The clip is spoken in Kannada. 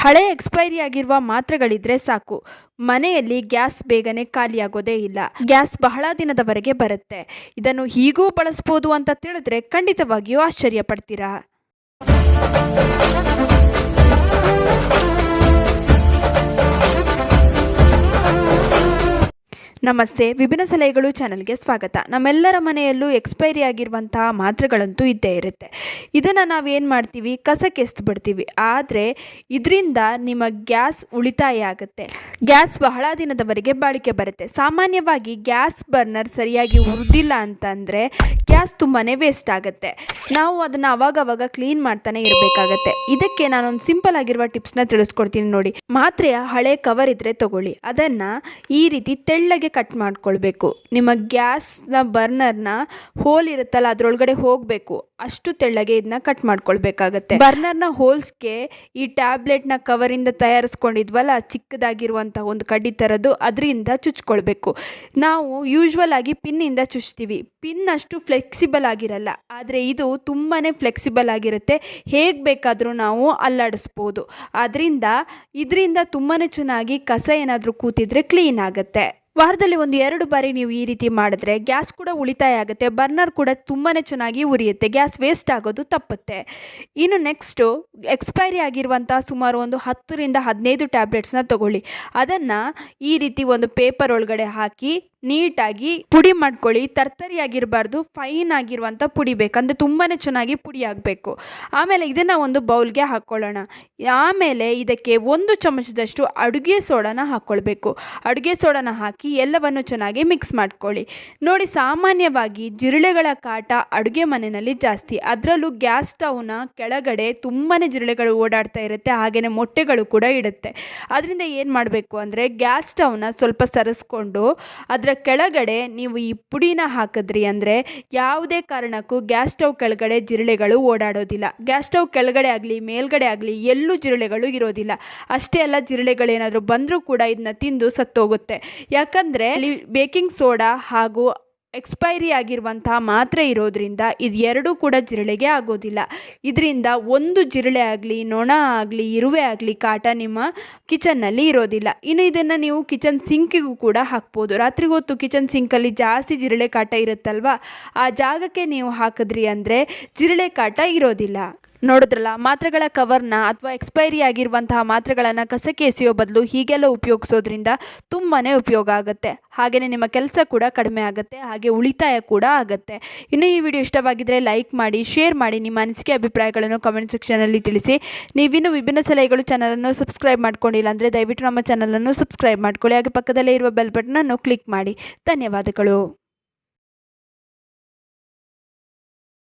ಹಳೆ ಎಕ್ಸ್ಪೈರಿ ಆಗಿರುವ ಮಾತ್ರೆಗಳಿದ್ರೆ ಸಾಕು, ಮನೆಯಲ್ಲಿ ಗ್ಯಾಸ್ ಬೇಗನೆ ಖಾಲಿಯಾಗೋದೇ ಇಲ್ಲ. ಗ್ಯಾಸ್ ಬಹಳ ದಿನದವರೆಗೆ ಬರುತ್ತೆ. ಇದನ್ನು ಹೀಗೂ ಬಳಸ್ಬೋದು ಅಂತ ತಿಳಿದ್ರೆ ಖಂಡಿತವಾಗಿಯೂ ಆಶ್ಚರ್ಯ ಪಡ್ತೀರಾ. ನಮಸ್ತೆ, ವಿಭಿನ್ನ ಸಲಹೆಗಳು ಚಾನಲ್ಗೆ ಸ್ವಾಗತ. ನಮ್ಮೆಲ್ಲರ ಮನೆಯಲ್ಲೂ ಎಕ್ಸ್ಪೈರಿ ಆಗಿರುವಂತಹ ಮಾತ್ರೆಗಳಂತೂ ಇದ್ದೇ ಇರುತ್ತೆ. ಇದನ್ನು ನಾವೇನು ಮಾಡ್ತೀವಿ, ಕಸಕ್ಕೆ ಎಸ್ದು ಬಿಡ್ತೀವಿ. ಆದರೆ ಇದರಿಂದ ನಿಮ್ಮ ಗ್ಯಾಸ್ ಉಳಿತಾಯ ಆಗುತ್ತೆ. ಗ್ಯಾಸ್ ಬಹಳ ದಿನದವರೆಗೆ ಬಾಳಿಕೆ ಬರುತ್ತೆ. ಸಾಮಾನ್ಯವಾಗಿ ಗ್ಯಾಸ್ ಬರ್ನರ್ ಸರಿಯಾಗಿ ಉರಿದಿಲ್ಲ ಅಂತಂದರೆ ಗ್ಯಾಸ್ ತುಂಬಾ ವೇಸ್ಟ್ ಆಗುತ್ತೆ. ನಾವು ಅದನ್ನು ಅವಾಗವಾಗ ಕ್ಲೀನ್ ಮಾಡ್ತಾನೆ ಇರಬೇಕಾಗತ್ತೆ. ಇದಕ್ಕೆ ನಾನೊಂದು ಸಿಂಪಲ್ ಆಗಿರುವ ಟಿಪ್ಸ್ನ ತಿಳಿಸ್ಕೊಡ್ತೀನಿ ನೋಡಿ. ಮಾತ್ರೆಯ ಹಳೆ ಕವರ್ ಇದ್ದರೆ ತಗೊಳ್ಳಿ, ಅದನ್ನು ಈ ರೀತಿ ತೆಳ್ಳಗೆ ಕಟ್ ಮಾಡ್ಕೊಳ್ಬೇಕು. ನಿಮ್ಮ ಗ್ಯಾಸ್ನ ಬರ್ನರ್ನ ಹೋಲ್ ಇರುತ್ತಲ್ಲ ಅದರೊಳಗಡೆ ಹೋಗಬೇಕು, ಅಷ್ಟು ತೆಳ್ಳಗೆ ಇದನ್ನ ಕಟ್ ಮಾಡ್ಕೊಳ್ಬೇಕಾಗತ್ತೆ. ಬರ್ನರ್ನ ಹೋಲ್ಸ್ಗೆ ಈ ಟ್ಯಾಬ್ಲೆಟ್ನ ಕವರಿಂದ ತಯಾರಿಸ್ಕೊಂಡಿದ್ವಲ್ಲ ಚಿಕ್ಕದಾಗಿರುವಂತಹ ಒಂದು ಕಡ್ಡಿ ಥರದ್ದು, ಅದರಿಂದ ಚುಚ್ಕೊಳ್ಬೇಕು. ನಾವು ಯೂಶ್ವಲ್ ಆಗಿ ಪಿನ್ನಿಂದ ಚುಚ್ತೀವಿ. ಪಿನ್ ಅಷ್ಟು ಫ್ಲೆಕ್ಸಿಬಲ್ ಆಗಿರಲ್ಲ, ಆದರೆ ಇದು ತುಂಬಾ ಫ್ಲೆಕ್ಸಿಬಲ್ ಆಗಿರುತ್ತೆ. ಹೇಗೆ ಬೇಕಾದರೂ ನಾವು ಅಲ್ಲಾಡಿಸ್ಬೋದು. ಇದರಿಂದ ತುಂಬಾ ಚೆನ್ನಾಗಿ ಕಸ ಏನಾದರೂ ಕೂತಿದ್ರೆ ಕ್ಲೀನ್ ಆಗುತ್ತೆ. ವಾರದಲ್ಲಿ 1-2 ಬಾರಿ ನೀವು ಈ ರೀತಿ ಮಾಡಿದ್ರೆ ಗ್ಯಾಸ್ ಕೂಡ ಉಳಿತಾಯ ಆಗುತ್ತೆ. ಬರ್ನರ್ ಕೂಡ ತುಂಬಾ ಚೆನ್ನಾಗಿ ಉರಿಯುತ್ತೆ. ಗ್ಯಾಸ್ ವೇಸ್ಟ್ ಆಗೋದು ತಪ್ಪುತ್ತೆ. ಇನ್ನು ನೆಕ್ಸ್ಟು, ಎಕ್ಸ್ಪೈರಿ ಆಗಿರುವಂಥ ಸುಮಾರು ಒಂದು 10-15 ಟ್ಯಾಬ್ಲೆಟ್ಸ್ನ ತಗೊಳ್ಳಿ. ಅದನ್ನು ಈ ರೀತಿ ಒಂದು ಪೇಪರ್ ಒಳಗಡೆ ಹಾಕಿ ನೀಟಾಗಿ ಪುಡಿ ಮಾಡ್ಕೊಳ್ಳಿ. ತರ್ತರಿಯಾಗಿರಬಾರ್ದು, ಫೈನ್ ಆಗಿರುವಂಥ ಪುಡಿ ಬೇಕಂದರೆ ತುಂಬಾ ಚೆನ್ನಾಗಿ ಪುಡಿ ಆಗಬೇಕು. ಆಮೇಲೆ ಇದನ್ನು ಒಂದು ಬೌಲ್ಗೆ ಹಾಕ್ಕೊಳ್ಳೋಣ. ಆಮೇಲೆ ಇದಕ್ಕೆ 1 ಚಮಚದಷ್ಟು ಅಡುಗೆ ಸೋಡಾನ ಹಾಕ್ಕೊಳ್ಬೇಕು. ಅಡುಗೆ ಸೋಡಾನ ಹಾಕಿ ಎಲ್ಲವನ್ನು ಚೆನ್ನಾಗಿ ಮಿಕ್ಸ್ ಮಾಡ್ಕೊಳ್ಳಿ. ನೋಡಿ, ಸಾಮಾನ್ಯವಾಗಿ ಜಿರಳೆಗಳ ಕಾಟ ಅಡುಗೆ ಮನೆಯಲ್ಲಿ ಜಾಸ್ತಿ. ಅದರಲ್ಲೂ ಗ್ಯಾಸ್ ಸ್ಟವ್ನ ಕೆಳಗಡೆ ತುಂಬಾ ಜಿರಳೆಗಳು ಓಡಾಡ್ತಾ ಇರುತ್ತೆ. ಹಾಗೆಯೇ ಮೊಟ್ಟೆಗಳು ಕೂಡ ಇಡುತ್ತೆ. ಅದರಿಂದ ಏನು ಮಾಡಬೇಕು ಅಂದರೆ ಗ್ಯಾಸ್ ಸ್ಟವ್ನ ಸ್ವಲ್ಪ ಸರಿಸ್ಕೊಂಡು ಅದರ ಕೆಳಗಡೆ ನೀವು ಈ ಪುಡಿನ ಹಾಕಿದ್ರಿ ಅಂದರೆ ಯಾವುದೇ ಕಾರಣಕ್ಕೂ ಗ್ಯಾಸ್ ಸ್ಟವ್ ಕೆಳಗಡೆ ಜಿರಳೆಗಳು ಓಡಾಡೋದಿಲ್ಲ. ಗ್ಯಾಸ್ ಸ್ಟವ್ ಕೆಳಗಡೆ ಆಗಲಿ ಮೇಲ್ಗಡೆ ಆಗಲಿ ಎಲ್ಲೂ ಜಿರಳೆಗಳು ಇರೋದಿಲ್ಲ. ಅಷ್ಟೇ ಅಲ್ಲ, ಜಿರಳೆಗಳೇನಾದರೂ ಬಂದರೂ ಕೂಡ ಇದನ್ನ ತಿಂದು ಸತ್ತೋಗುತ್ತೆ. ಯಾಕಂದರೆ ಅಲ್ಲಿ ಬೇಕಿಂಗ್ ಸೋಡಾ ಹಾಗೂ ಎಕ್ಸ್ಪೈರಿ ಆಗಿರುವಂತಹ ಮಾತ್ರೆ ಇರೋದ್ರಿಂದ ಇದೆರಡೂ ಕೂಡ ಜಿರಳೆಗೆ ಆಗೋದಿಲ್ಲ. ಇದರಿಂದ ಒಂದು ಜಿರಳೆ ಆಗಲಿ, ನೊಣ ಆಗಲಿ, ಇರುವೆ ಆಗಲಿ ಕಾಟ ನಿಮ್ಮ ಕಿಚನ್ನಲ್ಲಿ ಇರೋದಿಲ್ಲ. ಇನ್ನು ಇದನ್ನು ನೀವು ಕಿಚನ್ ಸಿಂಕಿಗೂ ಕೂಡ ಹಾಕ್ಬೋದು. ರಾತ್ರಿ ಹೊತ್ತು ಕಿಚನ್ ಸಿಂಕಲ್ಲಿ ಜಾಸ್ತಿ ಜಿರಳೆ ಕಾಟ ಇರುತ್ತಲ್ವ, ಆ ಜಾಗಕ್ಕೆ ನೀವು ಹಾಕಿದ್ರಿ ಅಂದರೆ ಜಿರಳೆ ಕಾಟ ಇರೋದಿಲ್ಲ. ನೋಡಿದ್ರಲ್ಲ, ಮಾತ್ರೆಗಳ ಕವರ್ನ ಅಥವಾ ಎಕ್ಸ್ಪೈರಿ ಆಗಿರುವಂತಹ ಮಾತ್ರೆಗಳನ್ನು ಕಸಕ್ಕೆ ಎಸೆಯೋ ಬದಲು ಹೀಗೆಲ್ಲ ಉಪಯೋಗಿಸೋದ್ರಿಂದ ತುಂಬಾ ಉಪಯೋಗ ಆಗುತ್ತೆ. ಹಾಗೆಯೇ ನಿಮ್ಮ ಕೆಲಸ ಕೂಡ ಕಡಿಮೆ ಆಗುತ್ತೆ, ಹಾಗೆ ಉಳಿತಾಯ ಕೂಡ ಆಗುತ್ತೆ. ಇನ್ನು ಈ ವಿಡಿಯೋ ಇಷ್ಟವಾಗಿದ್ದರೆ ಲೈಕ್ ಮಾಡಿ, ಶೇರ್ ಮಾಡಿ, ನಿಮ್ಮ ಅನಿಸಿಕೆ ಅಭಿಪ್ರಾಯಗಳನ್ನು ಕಮೆಂಟ್ ಸೆಕ್ಷನಲ್ಲಿ ತಿಳಿಸಿ. ನೀವಿನ್ನೂ ವಿಭಿನ್ನ ಸಲಹೆಗಳು ಚಾನಲನ್ನು ಸಬ್ಸ್ಕ್ರೈಬ್ ಮಾಡ್ಕೊಂಡಿಲ್ಲ ಅಂದರೆ ದಯವಿಟ್ಟು ನಮ್ಮ ಚಾನಲನ್ನು ಸಬ್ಸ್ಕ್ರೈಬ್ ಮಾಡ್ಕೊಳ್ಳಿ. ಹಾಗೆ ಪಕ್ಕದಲ್ಲೇ ಇರುವ ಬೆಲ್ ಬಟನನ್ನು ಕ್ಲಿಕ್ ಮಾಡಿ. ಧನ್ಯವಾದಗಳು.